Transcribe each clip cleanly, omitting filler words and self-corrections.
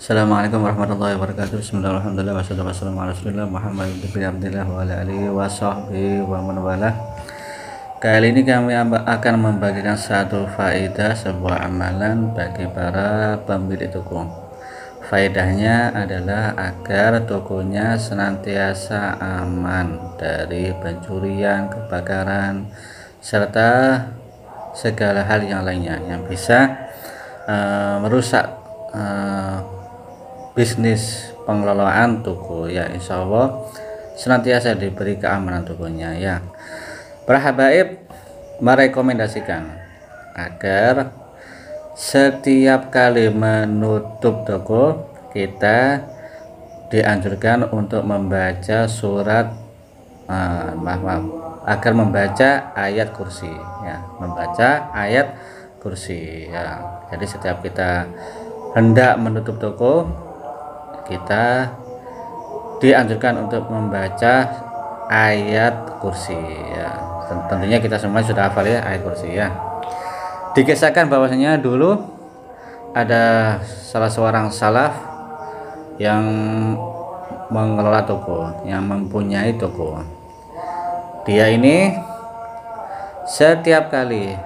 Assalamualaikum warahmatullahi wabarakatuh. Bismillahirrahmanirrahim. Wassalamualaikum warahmatullahi wabarakatuh. Kali ini kami akan membagikan satu faedah sebuah amalan bagi para pemilik toko. Faedahnya adalah agar tokonya senantiasa aman dari pencurian, kebakaran, serta segala hal yang lainnya yang bisa merusak bisnis pengelolaan toko. Ya, insya Allah senantiasa diberi keamanan tokonya. Ya, para habaib merekomendasikan agar setiap kali menutup toko kita dianjurkan untuk membaca surat agar membaca ayat kursi, ya, membaca ayat kursi, ya. Jadi setiap kita hendak menutup toko, kita dianjurkan untuk membaca ayat kursi, ya. Tentunya kita semua sudah hafal ya ayat kursi, ya. Dikisahkan bahwasanya dulu ada salah seorang salaf yang mengelola toko, yang mempunyai toko. Dia ini setiap kali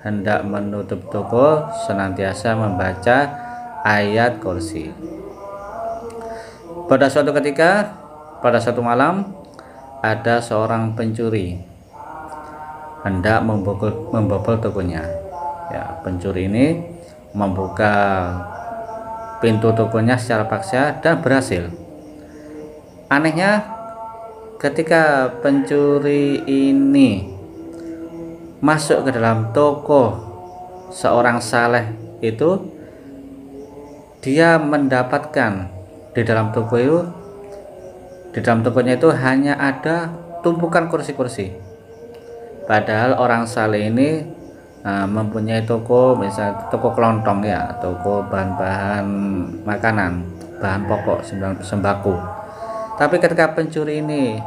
hendak menutup toko senantiasa membaca ayat kursi. Pada suatu ketika, pada suatu malam, ada seorang pencuri hendak membobol tokonya. Ya, pencuri ini membuka pintu tokonya secara paksa dan berhasil. Anehnya, ketika pencuri ini masuk ke dalam toko seorang saleh itu, dia mendapatkan di dalam tokonya itu hanya ada tumpukan kursi-kursi. Padahal orang saleh ini mempunyai toko, misalnya toko kelontong, ya, toko bahan-bahan makanan, bahan pokok, sembako. Tapi ketika pencuri ini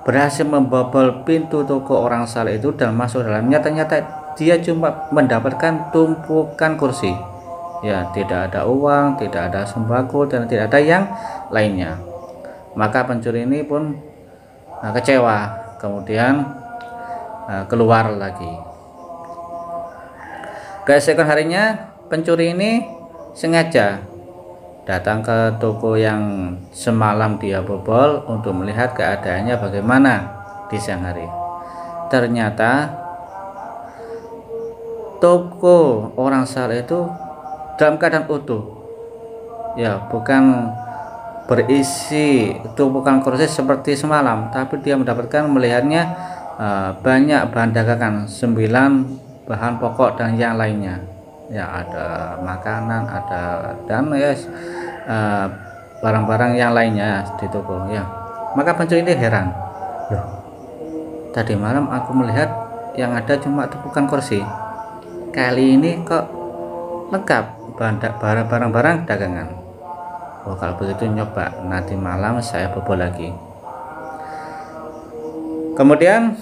berhasil membobol pintu toko orang saleh itu dan masuk dalamnya, ternyata dia cuma mendapatkan tumpukan kursi. Ya, tidak ada uang, tidak ada sembako, dan tidak ada yang lainnya. Maka pencuri ini pun kecewa, kemudian keluar lagi. Keesokan harinya pencuri ini sengaja datang ke toko yang semalam dia bobol untuk melihat keadaannya bagaimana di siang hari. Ternyata toko orang saleh itu dalam keadaan utuh, ya, bukan berisi tumpukan kursi seperti semalam, tapi dia melihatnya banyak bahan dagangan, 9 bahan pokok dan yang lainnya, ya, ada makanan, ada dan ya barang-barang yang lainnya di toko, ya. Maka pencuri ini heran, loh, tadi malam aku melihat yang ada cuma tumpukan kursi, kali ini kok lengkap barang-barang dagangan. Oh, kalau begitu nyoba nanti malam saya bobol lagi. Kemudian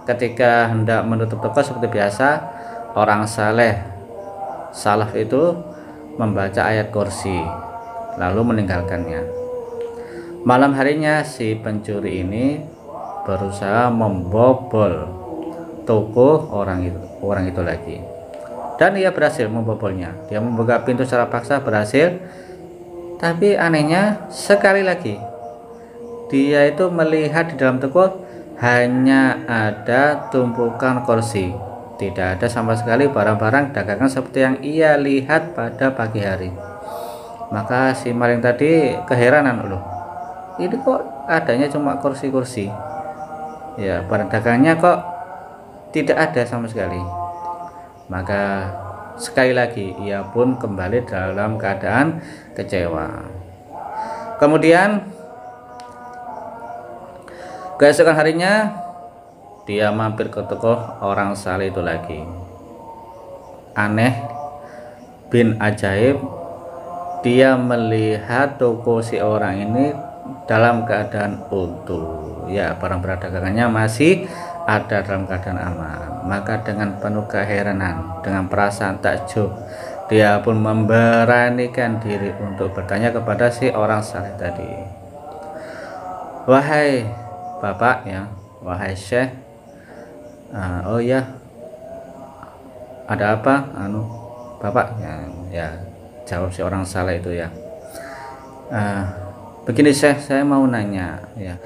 ketika hendak menutup toko seperti biasa, orang salaf itu membaca ayat kursi lalu meninggalkannya. Malam harinya si pencuri ini berusaha membobol toko orang itu lagi, dan ia berhasil membobolnya. Dia membuka pintu secara paksa, berhasil. Tapi anehnya, sekali lagi dia itu melihat di dalam toko hanya ada tumpukan kursi, tidak ada sama sekali barang-barang dagangan seperti yang ia lihat pada pagi hari. Maka si maling tadi keheranan, loh, ini kok adanya cuma kursi-kursi, ya, barang dagangnya kok tidak ada sama sekali. Maka sekali lagi ia pun kembali dalam keadaan kecewa. Kemudian keesokan harinya dia mampir ke toko orang saleh itu lagi. Aneh bin ajaib, dia melihat toko si orang ini dalam keadaan utuh, ya, barang-barang dagangannya masih ada dalam keadaan aman. Maka dengan penuh keheranan, dengan perasaan takjub, dia pun memberanikan diri untuk bertanya kepada si orang saleh tadi, wahai bapak ya, wahai syekh, oh ya, ada apa bapak ya, ya jawab si orang saleh itu ya, begini syekh, saya mau nanya ya,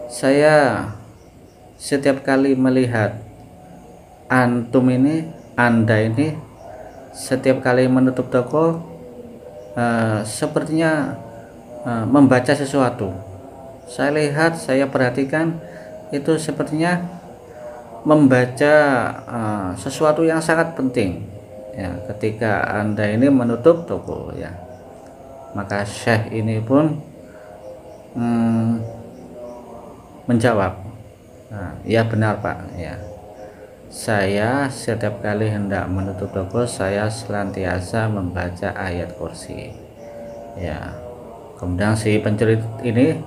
saya setiap kali melihat anda ini setiap kali menutup toko sepertinya membaca sesuatu. Saya lihat, saya perhatikan itu sepertinya membaca sesuatu yang sangat penting ya ketika anda ini menutup toko ya. Maka syekh ini pun menjawab, ya benar pak ya, saya setiap kali hendak menutup toko saya senantiasa membaca ayat kursi ya. Kemudian si pencuri ini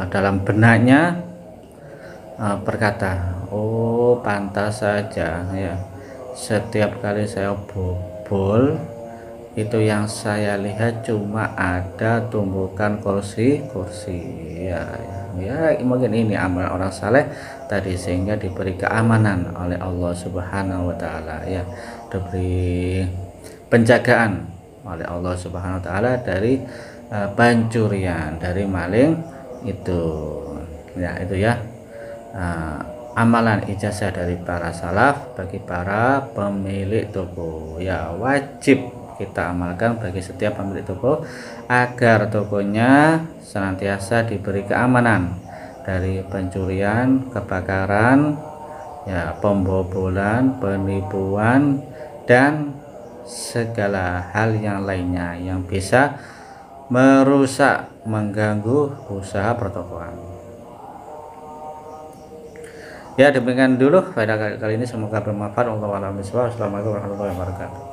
dalam benaknya berkata, oh pantas saja ya, setiap kali saya bobol itu yang saya lihat cuma ada tumbukan kursi ya, mungkin ini amal orang saleh tadi, sehingga diberi keamanan oleh Allah Subhanahu wa taala ya, diberi penjagaan oleh Allah Subhanahu wa taala dari pencurian, dari maling itu ya. Itu ya amalan ijazah dari para salaf bagi para pemilik toko ya, wajib kita amalkan bagi setiap pemilik toko agar tokonya senantiasa diberi keamanan dari pencurian, kebakaran ya, pembobolan, penipuan, dan segala hal yang lainnya yang bisa merusak, mengganggu usaha pertokoan. Ya demikian dulu pada kali ini, semoga bermanfaat. Wassalamualaikum warahmatullahi wabarakatuh.